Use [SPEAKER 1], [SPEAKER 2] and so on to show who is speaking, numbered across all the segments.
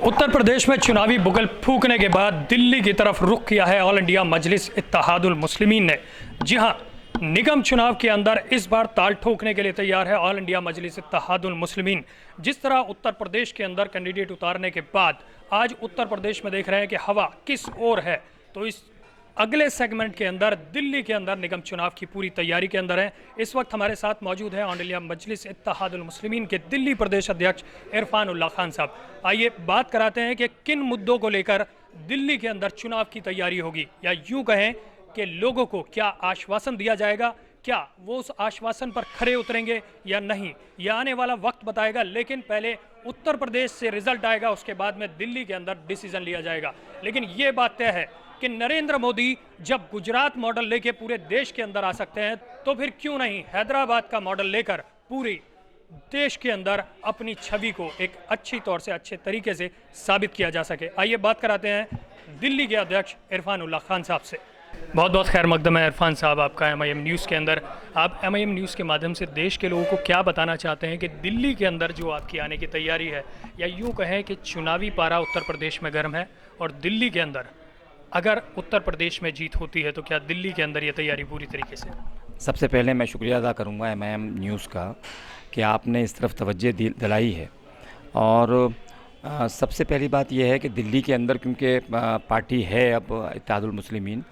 [SPEAKER 1] उत्तर प्रदेश में चुनावी बुगल फूंकने के बाद दिल्ली की तरफ रुख किया है ऑल इंडिया मजलिस इत्तेहादुल मुस्लिमीन ने। जी हां, निगम चुनाव के अंदर इस बार ताल ठोकने के लिए तैयार है ऑल इंडिया मजलिस इत्तेहादुल मुस्लिमीन। जिस तरह उत्तर प्रदेश के अंदर कैंडिडेट उतारने के बाद आज उत्तर प्रदेश में देख रहे हैं कि हवा किस ओर है, तो इस अगले सेगमेंट के अंदर दिल्ली के अंदर निगम चुनाव की पूरी तैयारी के अंदर है। इस वक्त हमारे साथ मौजूद है ऑल इंडिया मजलिस इत्तेहादुल मुस्लिमीन के दिल्ली प्रदेश अध्यक्ष इरफान उल्लाह खान साहब। आइए बात कराते हैं कि किन मुद्दों को लेकर दिल्ली के अंदर चुनाव की तैयारी होगी, या यूं कहें कि लोगों को क्या आश्वासन दिया जाएगा, क्या वो उस आश्वासन पर खरे उतरेंगे या नहीं, यह आने वाला वक्त बताएगा। लेकिन पहले उत्तर प्रदेश से रिजल्ट आएगा, उसके बाद में दिल्ली के अंदर डिसीजन लिया जाएगा। लेकिन ये बात तय है कि नरेंद्र मोदी जब गुजरात मॉडल लेके पूरे देश के अंदर आ सकते हैं, तो फिर क्यों नहीं हैदराबाद का मॉडल लेकर पूरी देश के अंदर अपनी छवि को एक अच्छी तौर से अच्छे तरीके से साबित किया जा सके। आइए बात कराते हैं दिल्ली के अध्यक्ष इरफान उल्लाह खान साहब से। बहुत बहुत खैर मकदम है इरफान साहब आपका MIM न्यूज़ के अंदर। आप MIM न्यूज़ के माध्यम से देश के लोगों को क्या बताना चाहते हैं कि दिल्ली के अंदर जो आपकी आने की तैयारी है, या यूँ कहें कि चुनावी पारा उत्तर प्रदेश में गर्म है, और दिल्ली के अंदर अगर उत्तर प्रदेश में जीत होती है तो क्या दिल्ली के अंदर ये तैयारी पूरी तरीके से?
[SPEAKER 2] सबसे पहले मैं शुक्रिया अदा करूंगा MIM न्यूज़ का कि आपने इस तरफ तवज्जो दिलाई है। और सबसे पहली बात यह है कि दिल्ली के अंदर क्योंकि पार्टी है अब इत्तेहादुल मुस्लिमीन,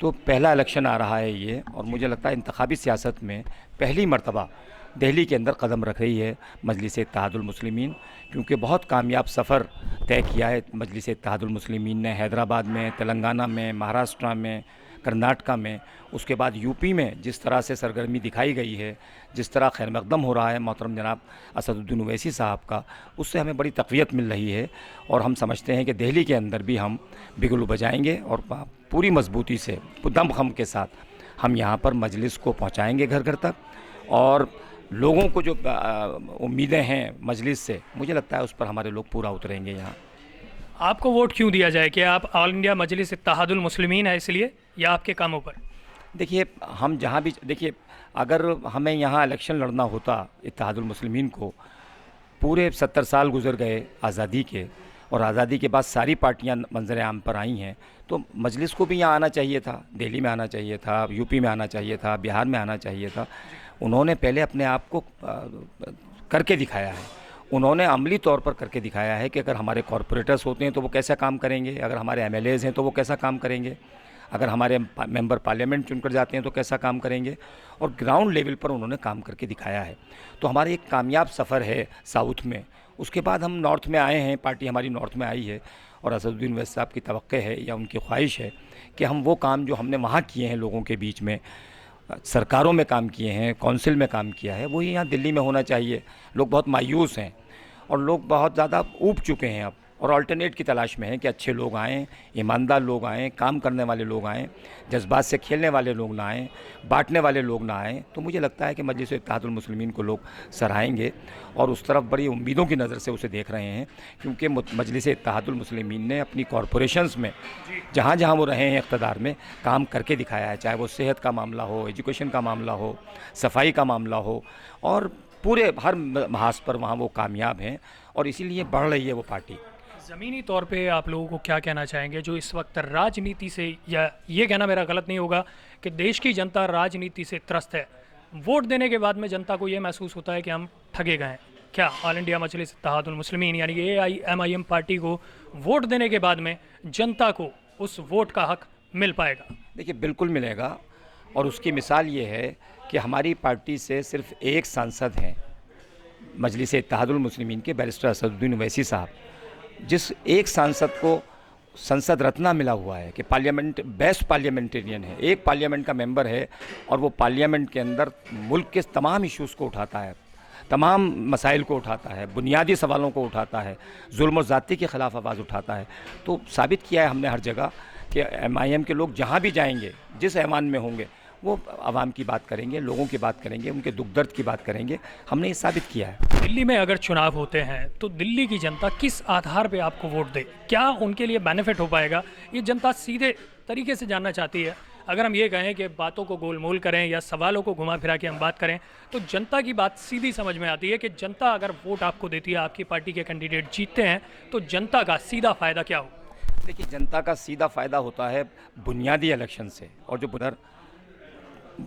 [SPEAKER 2] तो पहला इलेक्शन आ रहा है ये, और मुझे लगता है इंतखाबी सियासत में पहली मर्तबा दिल्ली के अंदर कदम रख रही है मजलिस इत्तेहादुल मुस्लिमीन, क्योंकि बहुत कामयाब सफ़र तय किया है मजलिस इत्तेहादुल मुस्लिमीन ने हैदराबाद में, तेलंगाना में, महाराष्ट्र में, कर्नाटका में, उसके बाद यूपी में जिस तरह से सरगर्मी दिखाई गई है, जिस तरह खैर मकदम हो रहा है मोहतरम जनाब असदुद्दीन ओवैसी साहब का, उससे हमें बड़ी तक़वियत मिल रही है। और हम समझते हैं कि दिल्ली के अंदर भी हम बिगुल बजाएंगे और पूरी मजबूती से दमखम के साथ हम यहाँ पर मजलिस को पहुँचाएँगे घर घर तक। और लोगों को जो उम्मीदें हैं मजलिस से, मुझे लगता है उस पर हमारे लोग पूरा उतरेंगे यहाँ।
[SPEAKER 1] आपको वोट क्यों दिया जाए? कि आप ऑल इंडिया मजलिस इत्तेहादुल मुस्लिमीन है इसलिए, या आपके कामों पर?
[SPEAKER 2] देखिए, हम जहाँ भी देखिए, अगर हमें यहाँ इलेक्शन लड़ना होता इत्तेहादुल मुस्लिमीन को, पूरे 70 साल गुजर गए आज़ादी के, और आज़ादी के बाद सारी पार्टियाँ मंजर आम पर आई हैं, तो मजलिस को भी यहाँ आना चाहिए था, दिल्ली में आना चाहिए था, यूपी में आना चाहिए था, बिहार में आना चाहिए था। उन्होंने पहले अपने आप को करके दिखाया है, उन्होंने अमली तौर पर करके दिखाया है कि अगर हमारे कॉरपोरेटर्स होते हैं तो वो कैसा काम करेंगे, अगर हमारे MLAs हैं तो वो कैसा काम करेंगे, अगर हमारे मेंबर पार्लियामेंट चुनकर जाते हैं तो कैसा काम करेंगे, और ग्राउंड लेवल पर उन्होंने काम करके दिखाया है। तो हमारा एक कामयाब सफ़र है साउथ में। उसके बाद हम नॉर्थ में आए हैं, पार्टी हमारी नॉर्थ में आई है, और असदुद्दीन ओवैसी साहब की तवक्को है या उनकी ख्वाहिश है कि हम वो काम जो हमने वहाँ किए हैं, लोगों के बीच में, सरकारों में काम किए हैं, काउंसिल में काम किया है, वही यहाँ दिल्ली में होना चाहिए। लोग बहुत मायूस हैं और लोग बहुत ज़्यादा ऊब चुके हैं अब, और अल्टरनेट की तलाश में हैं कि अच्छे लोग आएँ, ईमानदार लोग आएँ, काम करने वाले लोग आएँ, जज्बात से खेलने वाले लोग ना आएँ, बांटने वाले लोग ना आएँ। तो मुझे लगता है कि मजलिस इत्तेहादुल मुस्लिमीन को लोग सराहेंगे और उस तरफ बड़ी उम्मीदों की नज़र से उसे देख रहे हैं, क्योंकि मजलिस इत्तेहादुल मुस्लिमीन ने अपनी कॉरपोरेशंस में जहाँ जहाँ वो रहे हैं इक़्तिदार में, काम करके दिखाया है, चाहे वो सेहत का मामला हो, एजुकेशन का मामला हो, सफाई का मामला हो, और पूरे हर महाज पर वहाँ वो कामयाब हैं, और इसीलिए बढ़ रही है वो पार्टी।
[SPEAKER 1] ज़मीनी तौर पे आप लोगों को क्या कहना चाहेंगे जो इस वक्त राजनीति से, या ये कहना मेरा गलत नहीं होगा कि देश की जनता राजनीति से त्रस्त है, वोट देने के बाद में जनता को ये महसूस होता है कि हम ठगे गए हैं? क्या ऑल इंडिया मजलिस इत्तेहादुल मुस्लिमीन यानी कि AIMIM पार्टी को वोट देने के बाद में जनता को उस वोट का हक मिल पाएगा?
[SPEAKER 2] देखिए, बिल्कुल मिलेगा, और उसकी मिसाल ये है कि हमारी पार्टी से सिर्फ एक सांसद हैं मजलिस इत्तेहादुल मुस्लिमीन के, बैरिस्टर असदुद्दीन ओवैसी साहब, जिस एक सांसद को संसद रत्न मिला हुआ है कि पार्लियामेंट बेस्ट पार्लियामेंटेरियन है, एक पार्लियामेंट का मेंबर है, और वो पार्लियामेंट के अंदर मुल्क के तमाम इश्यूज़ को उठाता है, तमाम मसाइल को उठाता है, बुनियादी सवालों को उठाता है, जुल्म और ज़्यादती के ख़िलाफ़ आवाज़ उठाता है। तो साबित किया है हमने हर जगह कि MIM के लोग जहाँ भी जाएंगे, जिस ऐवान में होंगे, वो आवाम की बात करेंगे, लोगों की बात करेंगे, उनके दुख दर्द की बात करेंगे। हमने ये साबित किया है।
[SPEAKER 1] दिल्ली में अगर चुनाव होते हैं तो दिल्ली की जनता किस आधार पे आपको वोट दे? क्या उनके लिए बेनिफिट हो पाएगा? ये जनता सीधे तरीके से जानना चाहती है अगर हम ये कहें कि बातों को गोलमोल करें या सवालों को घुमा फिरा के हम बात करें, तो जनता की बात सीधी समझ में आती है कि जनता अगर वोट आपको देती है, आपकी पार्टी के कैंडिडेट जीतते हैं, तो जनता का सीधा फ़ायदा क्या हो?
[SPEAKER 2] देखिए, जनता का सीधा फ़ायदा होता है बुनियादी इलेक्शन से, और जो उधर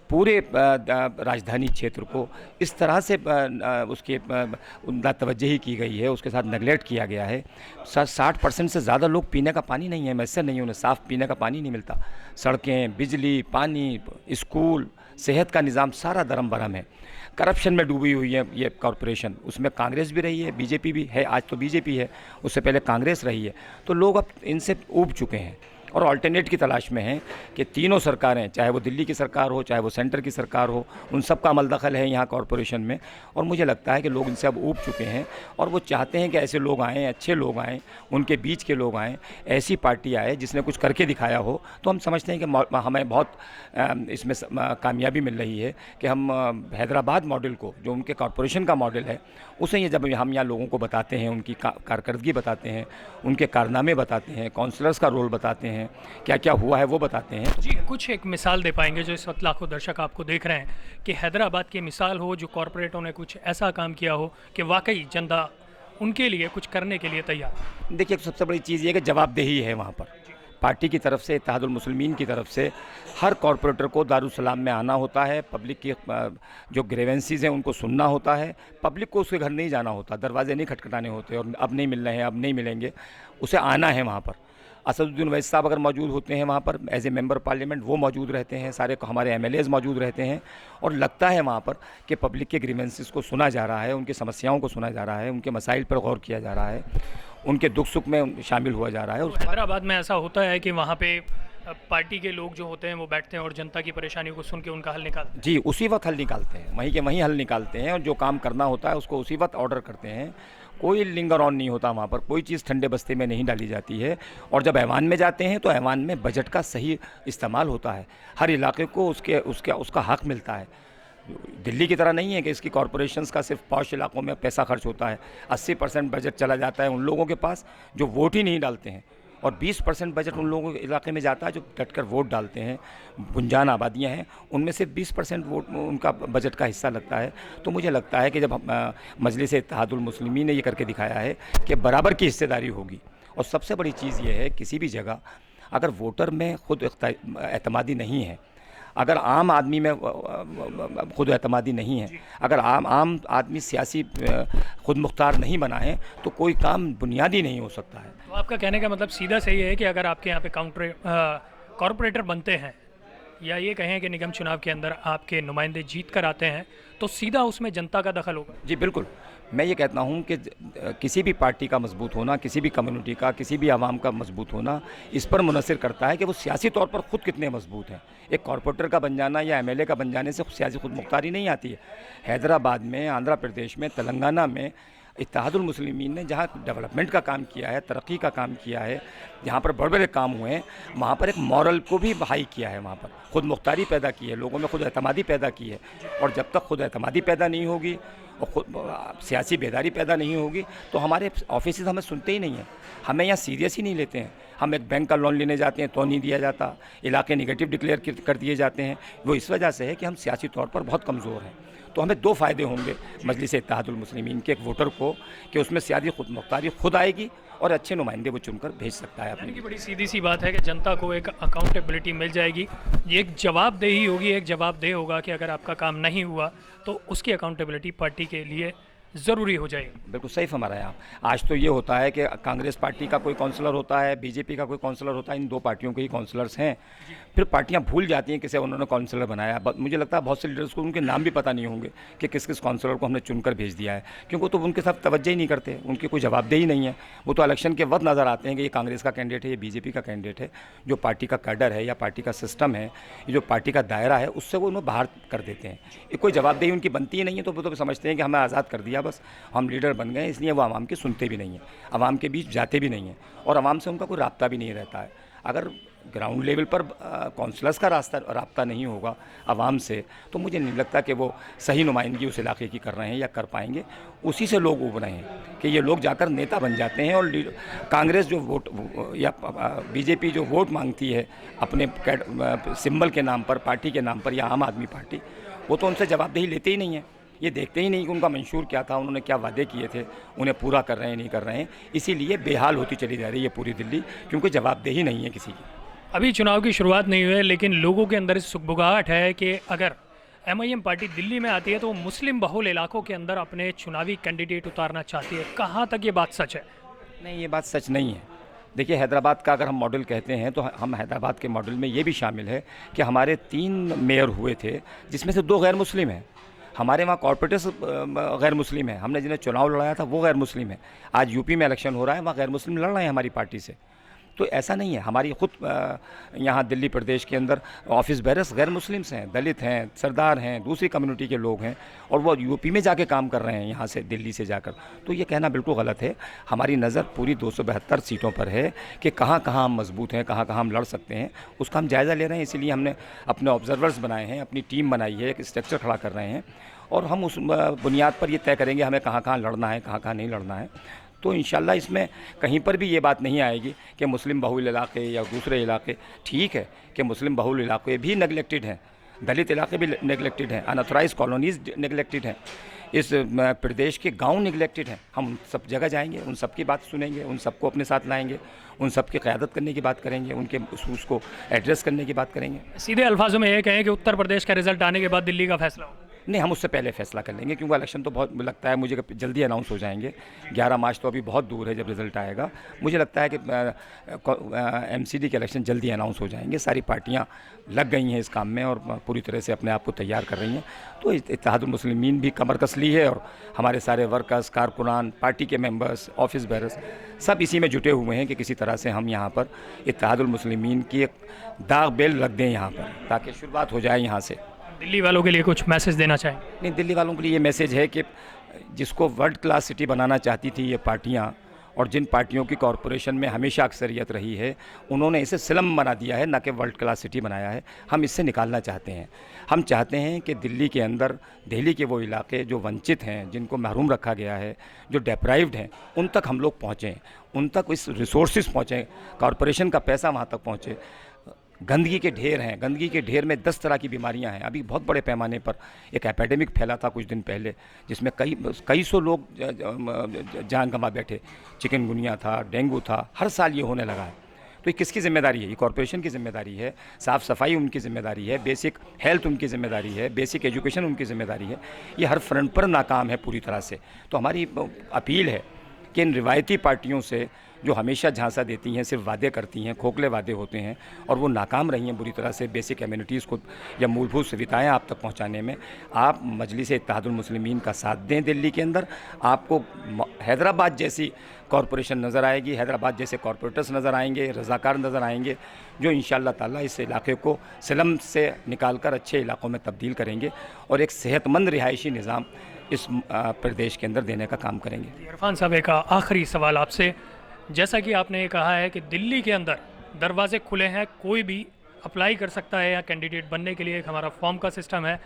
[SPEAKER 2] पूरे राजधानी क्षेत्र को इस तरह से उसके तवज्जो की गई है, उसके साथ नेगलेक्ट किया गया है। 60% से ज़्यादा लोग पीने का पानी नहीं है, मैसर नहीं, उन्हें साफ़ पीने का पानी नहीं मिलता। सड़कें, बिजली, पानी, स्कूल, सेहत का निज़ाम सारा दरम बरम है। करप्शन में डूबी हुई है ये कॉरपोरेशन, उसमें कांग्रेस भी रही है, बीजेपी भी है, आज तो बीजेपी है, उससे पहले कांग्रेस रही है। तो लोग अब इनसे ऊब चुके हैं और अल्टरनेट की तलाश में हैं कि तीनों सरकारें, चाहे वो दिल्ली की सरकार हो, चाहे वो सेंटर की सरकार हो, उन सब का अमल दखल है यहाँ कॉरपोरेशन में। और मुझे लगता है कि लोग इनसे अब ऊब चुके हैं और वो चाहते हैं कि ऐसे लोग आएँ, अच्छे लोग आएँ, उनके बीच के लोग आएँ, ऐसी पार्टी आए जिसने कुछ करके दिखाया हो। तो हम समझते हैं कि हमें बहुत इसमें कामयाबी मिल रही है कि हम हैदराबाद मॉडल को, जो उनके कॉरपोरेशन का मॉडल है, उसे ये जब हम यहाँ लोगों को बताते हैं, उनकी कारकर्दगी बताते हैं, उनके कारनामे बताते हैं, काउंसलर्स का रोल बताते हैं, क्या क्या हुआ है वो बताते हैं।
[SPEAKER 1] जी, कुछ एक मिसाल दे पाएंगे जो इस वक्त लाखों दर्शक आपको देख रहे हैं, कि हैदराबाद की मिसाल हो, जो कॉरपोरेटों ने कुछ ऐसा काम किया हो कि वाकई जनता उनके लिए कुछ करने के लिए तैयार?
[SPEAKER 2] देखिए, सबसे बड़ी चीज़ ये है कि जवाबदेही है वहाँ पर। पार्टी की तरफ से, इत्तेहादुल मुस्लिमीन की तरफ से हर कॉरपोरेटर को दारुसलाम में आना होता है, पब्लिक की जो ग्रेवेंसीज़ हैं उनको सुनना होता है, पब्लिक को उसके घर नहीं जाना होता, दरवाजे नहीं खटखटाने होते और अब नहीं मिल रहे हैं, अब नहीं मिलेंगे, उसे आना है वहाँ पर। असदुद्दीन ओवैसी साहब अगर मौजूद होते हैं वहाँ पर एज ए मेंबर पार्लियामेंट, वो मौजूद रहते हैं, सारे हमारे एमएलएज मौजूद रहते हैं, और लगता है वहाँ पर कि पब्लिक के ग्रीवेंसेस को सुना जा रहा है, उनकी समस्याओं को सुना जा रहा है, उनके मसाइल पर गौर किया जा रहा है, उनके दुख सुख में शामिल हुआ जा रहा है।
[SPEAKER 1] हैदराबाद में ऐसा होता है कि वहाँ पे पार्टी के लोग जो होते हैं वो बैठते हैं और जनता की परेशानियों को सुन के उनका हल निकालते हैं।
[SPEAKER 2] जी, उसी वक्त हल निकालते हैं, वहीं के वहीं हल निकालते हैं, और जो काम करना होता है उसको उसी वक्त ऑर्डर करते हैं। कोई लिंगर ऑन नहीं होता वहाँ पर, कोई चीज़ ठंडे बस्ते में नहीं डाली जाती है। और जब ऐवान में जाते हैं तो ऐवान में बजट का सही इस्तेमाल होता है, हर इलाके को उसका हक मिलता है। दिल्ली की तरह नहीं है कि इसकी कॉरपोरेशंस का सिर्फ पॉश इलाकों में पैसा खर्च होता है। 80% बजट चला जाता है उन लोगों के पास जो वोट ही नहीं डालते हैं, और 20% बजट उन लोगों के इलाके में जाता है जो डटकर वोट डालते हैं। गुंजान आबादियां हैं, उनमें से 20% वोट उनका बजट का हिस्सा लगता है। तो मुझे लगता है कि जब मजलिस इत्तेहादुल मुस्लिमीन ने ये करके दिखाया है कि बराबर की हिस्सेदारी होगी। और सबसे बड़ी चीज़ ये है, किसी भी जगह अगर वोटर में खुद एतमादी नहीं है, अगर आम आदमी में खुद एतमादी नहीं है, अगर आम आदमी सियासी खुद मुख्तार नहीं बना है, तो कोई काम बुनियादी नहीं हो सकता है।
[SPEAKER 1] तो आपका कहने का मतलब सीधा सही है कि अगर आपके यहाँ पे कॉरपोरेटर बनते हैं, या ये कहें कि निगम चुनाव के अंदर आपके नुमाइंदे जीत कर आते हैं, तो सीधा उसमें जनता का दखल होगा?
[SPEAKER 2] जी बिल्कुल, मैं ये कहता हूँ कि किसी भी पार्टी का मजबूत होना, किसी भी कम्युनिटी का, किसी भी आवाम का मजबूत होना इस पर मुनसर करता है कि वो सियासी तौर पर ख़ुद कितने मजबूत हैं। एक कॉरपोरेटर का बन जाना या एमएलए का बन जाने से सियासी खुद मुख्तारी नहीं आती है। हैदराबाद में, आंध्र प्रदेश में, तेलंगाना में इत्तेहादुल मुस्लिमीन ने जहाँ डेवलपमेंट का काम किया है, तरक्की का काम किया है, जहाँ पर बड़े बड़े काम हुए हैं, वहाँ पर एक मॉरल को भी हाई किया है, वहाँ पर खुद मुख्तारी पैदा की है, लोगों में खुद एतमादी पैदा की है। और जब तक खुद एतमादी पैदा नहीं होगी और खुद सियासी बेदारी पैदा नहीं होगी, तो हमारे ऑफिस हमें सुनते ही नहीं हैं, हमें यहाँ सीरियस ही नहीं लेते हैं। हम एक बैंक का लोन लेने जाते हैं तो नहीं दिया जाता, इलाके निगेटिव डिक्लेयर कर दिए जाते हैं। वो इस वजह से है कि हम सियासी तौर पर बहुत कमज़ोर हैं। तो हमें दो फ़ायदे होंगे मजलिस इत्तेहादुल मुस्लिमीन के एक वोटर को, कि उसमें सियासी खुद मुख्तारी खुद आएगी और अच्छे नुमाइंदे वो चुनकर भेज सकता है अपनी।
[SPEAKER 1] की बड़ी सीधी सी बात है कि जनता को एक अकाउंटेबिलिटी मिल जाएगी, ये एक जवाबदेही होगी, एक जवाबदेह होगा कि अगर आपका काम नहीं हुआ तो उसकी अकाउंटेबिलिटी पार्टी के लिए ज़रूरी हो जाएगी।
[SPEAKER 2] बिल्कुल सही फरमा रहे हैं आप। आज तो ये होता है कि कांग्रेस पार्टी का कोई काउंसलर होता है, बीजेपी का कोई काउंसलर होता है, इन दो पार्टियों के ही काउंसलर्स हैं। फिर पार्टियां भूल जाती हैं किसे उन्होंने काउंसलर बनाया। मुझे लगता है बहुत से लीडर्स को उनके नाम भी पता नहीं होंगे कि किस किस काउंसलर को हमने चुनकर भेज दिया है, क्योंकि तो उनके साथ तवज्जो ही नहीं करते, उनकी कोई जवाबदेही नहीं है। वो तो इलेक्शन के वक्त नज़र आते हैं कि ये कांग्रेस का कैंडिडेट है, ये बीजेपी का कैंडिडेट है। जो पार्टी का कैडर है या पार्टी का सिस्टम है, ये जो पार्टी का दायरा है, उससे वो उन्हें बाहर कर देते हैं। ये कोई जवाबदेही उनकी बनती ही नहीं है। तो वो तो समझते हैं कि हमें आज़ाद कर दिया, बस हम लीडर बन गए, इसलिए वो आवाम के सुनते भी नहीं हैं, आवाम के बीच जाते भी नहीं हैं, और आवाम से उनका कोई राब्ता भी नहीं रहता है। अगर ग्राउंड लेवल पर काउंसलर्स का रास्ता नहीं होगा आवाम से, तो मुझे नहीं लगता कि वो सही नुमाइंदगी उस इलाके की कर रहे हैं या कर पाएंगे। उसी से लोग उब रहे हैं कि ये लोग जाकर नेता बन जाते हैं, और कांग्रेस जो वोट या बीजेपी जो वोट मांगती है अपने सिंबल के नाम पर, पार्टी के नाम पर, या आम आदमी पार्टी, वो तो उनसे जवाबदेही लेते ही नहीं है। ये देखते ही नहीं कि उनका मंशूर क्या था, उन्होंने क्या वादे किए थे, उन्हें पूरा कर रहे हैं नहीं कर रहे हैं। इसीलिए बेहाल होती चली जा रही है पूरी दिल्ली, क्योंकि जवाबदेही नहीं है किसी की।
[SPEAKER 1] अभी चुनाव की शुरुआत नहीं हुई है, लेकिन लोगों के अंदर इस सुगबुगाहट है कि अगर एमआईएम पार्टी दिल्ली में आती है तो वो मुस्लिम बहुल इलाकों के अंदर अपने चुनावी कैंडिडेट उतारना चाहती है। कहाँ तक ये बात सच है?
[SPEAKER 2] नहीं, ये बात सच नहीं है। देखिए, हैदराबाद का अगर हम मॉडल कहते हैं तो हम हैदराबाद के मॉडल में ये भी शामिल है कि हमारे 3 मेयर हुए थे, जिसमें से 2 गैर मुस्लिम हैं। हमारे वहाँ कॉर्पोरेटर्स गैर मुस्लिम है, हमने जिन्हें चुनाव लड़ाया था वो गैर मुस्लिम है। आज यूपी में इलेक्शन हो रहा है, वहाँ गैर मुस्लिम लड़ रहे हैं हमारी पार्टी से। तो ऐसा नहीं है, हमारी खुद यहाँ दिल्ली प्रदेश के अंदर ऑफिस बेरर्स गैर मुस्लिम्स हैं, दलित हैं, सरदार हैं, दूसरी कम्युनिटी के लोग हैं, और वो यूपी में जाके काम कर रहे हैं यहाँ से दिल्ली से जाकर। तो ये कहना बिल्कुल गलत है। हमारी नज़र पूरी 272 सीटों पर है कि कहाँ कहाँ हम मजबूत हैं, कहाँ कहाँ हम लड़ सकते हैं, उसका हम जायज़ा ले रहे हैं। इसीलिए हमने अपने ऑब्जर्वर्स बनाए हैं, अपनी टीम बनाई है, एक स्ट्रक्चर खड़ा कर रहे हैं, और हम उस बुनियाद पर ये तय करेंगे हमें कहाँ कहाँ लड़ना है, कहाँ कहाँ नहीं लड़ना है। तो इंशाल्लाह इसमें कहीं पर भी ये बात नहीं आएगी कि मुस्लिम बहुल इलाके या दूसरे इलाके। ठीक है कि मुस्लिम बहुल इलाके भी नेगलेक्टेड हैं, दलित इलाके भी नेगलेक्टेड हैं, अनऑथराइज कॉलोनीज नेगलेक्टेड हैं, इस प्रदेश के गांव नेगलेक्टेड हैं। हम सब जगह जाएंगे, उन सब की बात सुनेंगे, उन सबको अपने साथ लाएंगे, उन सब की क़यादत करने की बात करेंगे, उनके उसको एड्रेस करने की बात करेंगे।
[SPEAKER 1] सीधे अल्फाजों में ये कहें कि उत्तर प्रदेश का रिजल्ट आने के बाद दिल्ली का फैसला हो?
[SPEAKER 2] नहीं, हम उससे पहले फैसला कर लेंगे, क्योंकि इलेक्शन तो बहुत लगता है मुझे कि जल्दी अनाउंस हो जाएंगे। 11 मार्च तो अभी बहुत दूर है जब रिज़ल्ट आएगा। मुझे लगता है कि एमसीडी के इलेक्शन जल्दी अनाउंस हो जाएंगे। सारी पार्टियां लग गई हैं इस काम में और पूरी तरह से अपने आप को तैयार कर रही हैं। तो इत्तेहादुल मुस्लिमीन भी कमर कस ली है, और हमारे सारे वर्कर्स, कारकुनान, पार्टी के मेंबर्स, ऑफिस बेरर्स सब इसी में जुटे हुए हैं कि किसी तरह से हम यहाँ पर इत्तेहादुल मुस्लिमीन की एक दाग बेल रख दें यहाँ पर, ताकि शुरुआत हो जाए यहाँ से।
[SPEAKER 1] दिल्ली वालों के लिए कुछ मैसेज देना चाहें?
[SPEAKER 2] नहीं, दिल्ली वालों के लिए ये मैसेज है कि जिसको वर्ल्ड क्लास सिटी बनाना चाहती थी ये पार्टियाँ, और जिन पार्टियों की कॉरपोरेशन में हमेशा अक्सरियत रही है, उन्होंने इसे स्लम बना दिया है, ना कि वर्ल्ड क्लास सिटी बनाया है। हम इससे निकालना चाहते हैं। हम चाहते हैं कि दिल्ली के अंदर, दिल्ली के वो इलाके जो वंचित हैं, जिनको महरूम रखा गया है, जो डेप्राइव्ड हैं, उन तक हम लोग पहुँचें, उन तक इस रिसोर्सेज पहुँचें, कॉरपोरेशन का पैसा वहाँ तक पहुँचे। गंदगी के ढेर हैं, गंदगी के ढेर में 10 तरह की बीमारियां हैं। अभी बहुत बड़े पैमाने पर एक एपिडेमिक फैला था कुछ दिन पहले, जिसमें कई सौ लोग जान गंवा बैठे। चिकनगुनिया था, डेंगू था, हर साल ये होने लगा है। तो ये किसकी जिम्मेदारी है? ये कॉरपोरेशन की जिम्मेदारी है। साफ़ सफाई उनकी जिम्मेदारी है, बेसिक हेल्थ उनकी जिम्मेदारी है, बेसिक एजुकेशन उनकी जिम्मेदारी है। ये हर फ्रंट पर नाकाम है पूरी तरह से। तो हमारी अपील है कि इन रिवायती पार्टियों से जो हमेशा झांसा देती हैं, सिर्फ वादे करती हैं, खोखले वादे होते हैं, और वो नाकाम रही हैं बुरी तरह से बेसिक कम्युनिटीज़ को या मूलभूत सुविधाएं आप तक पहुंचाने में। आप मजलिस इत्तेहादुल मुस्लिमीन का साथ दें दिल्ली के अंदर। आपको हैदराबाद जैसी कॉरपोरेशन नज़र आएगी, हैदराबाद जैसे कॉरपोरेटर्स नज़र आएंगे, रज़ाकार नज़र आएंगे, जो इंशाअल्लाह ताला इस इलाके को स्लम से निकाल कर अच्छे इलाकों में तब्दील करेंगे और एक सेहतमंद रिहायशी निज़ाम इस प्रदेश के अंदर देने का काम करेंगे।
[SPEAKER 1] इरफान साहब, एक आखिरी सवाल आपसे। जैसा कि आपने ये कहा है कि दिल्ली के अंदर दरवाजे खुले हैं, कोई भी अप्लाई कर सकता है या कैंडिडेट बनने के लिए एक हमारा फॉर्म का सिस्टम है।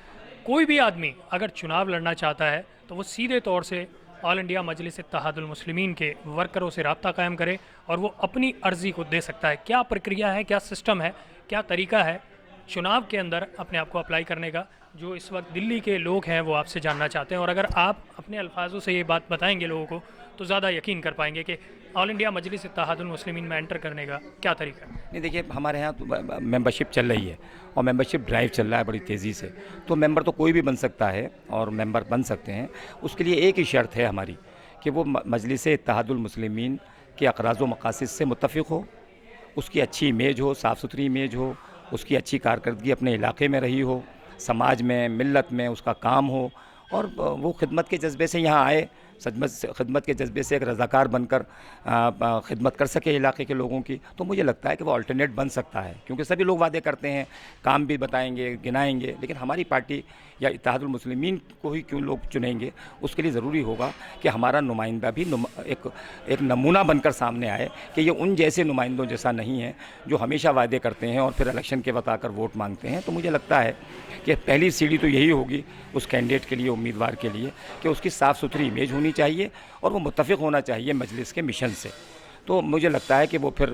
[SPEAKER 1] कोई भी आदमी अगर चुनाव लड़ना चाहता है तो वो सीधे तौर से ऑल इंडिया मजलिस इत्तेहादुल मुस्लिमीन के वर्करों से रब्ता कायम करे और वो अपनी अर्ज़ी को दे सकता है। क्या प्रक्रिया है, क्या सिस्टम है, क्या तरीका है चुनाव के अंदर अपने आप को अप्लाई करने का, जो इस वक्त दिल्ली के लोग हैं वो आपसे जानना चाहते हैं। और अगर आप अपने अल्फाजों से ये बात बताएंगे लोगों को तो ज़्यादा यकीन कर पाएंगे कि ऑल इंडिया मजलिस इत्तेहादुल मुस्लिमीन में एंटर करने का क्या तरीका है।
[SPEAKER 2] नहीं, देखिए, हमारे यहाँ तो मेंबरशिप चल रही है और मेंबरशिप ड्राइव चल रहा है बड़ी तेज़ी से। तो मेंबर तो कोई भी बन सकता है और मेंबर बन सकते हैं। उसके लिए एक ही शर्त है हमारी कि वो मजलिस इत्तेहादुल मुस्लिमीन के अक़राज़ व मक़ासिद से मुत्तफ़िक़ हो, उसकी अच्छी इमेज हो, साफ़ सुथरी इमेज हो, उसकी अच्छी कारकर्दगी अपने इलाके में रही हो, समाज में, मिल्लत में उसका काम हो, और वो खिदमत के जज्बे से यहाँ आए खिदमत के जज्बे से एक रज़ाकार बनकर खिदमत कर सके इलाके के लोगों की, तो मुझे लगता है कि वो अल्टरनेट बन सकता है। क्योंकि सभी लोग वादे करते हैं, काम भी बताएंगे, गिनाएंगे, लेकिन हमारी पार्टी या इत्तेहादुल मुस्लिमीन को ही क्यों लोग चुनेंगे? उसके लिए ज़रूरी होगा कि हमारा नुमाइंदा भी एक नमूना बनकर सामने आए कि ये उन जैसे नुमाइंदों जैसा नहीं है जो हमेशा वादे करते हैं और फिर इलेक्शन के वक्त आकर वोट मांगते हैं। तो मुझे लगता है कि पहली सीढ़ी तो यही होगी उस कैंडिडेट के लिए, उम्मीदवार के लिए, कि उसकी साफ़ सुथरी इमेज होनी चाहिए और वो मुत्तफ़िक़ होना चाहिए मजलिस के मिशन से। तो मुझे लगता है कि वो फिर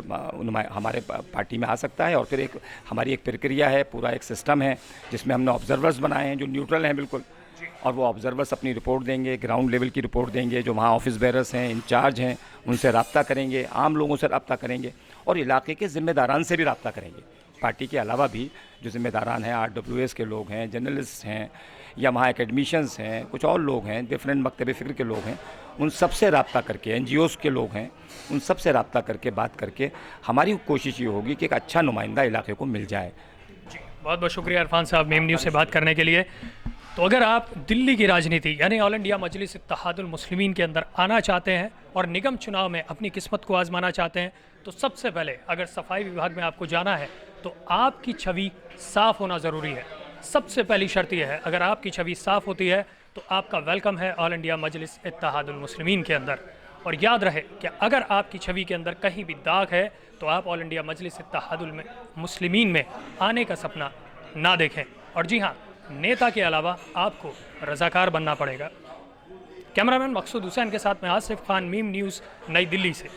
[SPEAKER 2] हमारे पार्टी में आ सकता है। और फिर हमारी एक प्रक्रिया है, पूरा एक सिस्टम है जिसमें हमने ऑब्जर्वर्स बनाए हैं जो न्यूट्रल हैं बिल्कुल, और वो ऑब्जर्वर्स अपनी रिपोर्ट देंगे, ग्राउंड लेवल की रिपोर्ट देंगे, जो वहाँ ऑफिस बेरर्स हैं, इंचार्ज हैं, उनसे रब्ता करेंगे, आम लोगों से रब्ता करेंगे और इलाके के ज़िम्मेदारान से भी रब्ता करेंगे। पार्टी के अलावा भी जो ज़िम्मेदारान हैं, RWS के लोग हैं, जर्नलिस्ट हैं, या वहाँ एकेडमिशियंस हैं, कुछ और लोग हैं, डिफरेंट मकतब फ़िक्र के लोग हैं, उन सब से रब्ता करके, NGOs के लोग हैं, उन सब से रब्ता करके बात करके हमारी कोशिश ये होगी कि एक अच्छा नुमाइंदा इलाके को मिल जाए।
[SPEAKER 1] जी, बहुत बहुत शुक्रिया इरफान साहब मेम न्यूज़ से बात करने के लिए। तो अगर आप दिल्ली की राजनीति यानी ऑल इंडिया मजलिस इत्तेहादुल मुस्लिमीन के अंदर आना चाहते हैं और निगम चुनाव में अपनी किस्मत को आजमाना चाहते हैं, तो सबसे पहले अगर सफाई विभाग में आपको जाना है तो आपकी छवि साफ़ होना ज़रूरी है। सबसे पहली शर्त यह है, अगर आपकी छवि साफ़ होती है तो आपका वेलकम है ऑल इंडिया मजलिस इत्तेहादुल मुस्लिमीन के अंदर। और याद रहे कि अगर आपकी छवि के अंदर कहीं भी दाग है तो आप ऑल इंडिया मजलिस इत्तेहादुल मुस्लिमीन में आने का सपना ना देखें। और जी हाँ, नेता के अलावा आपको रज़ाकार बनना पड़ेगा। कैमरामैन मकसूद हुसैन के साथ मैं आसिफ खान, मीम न्यूज़, नई दिल्ली से।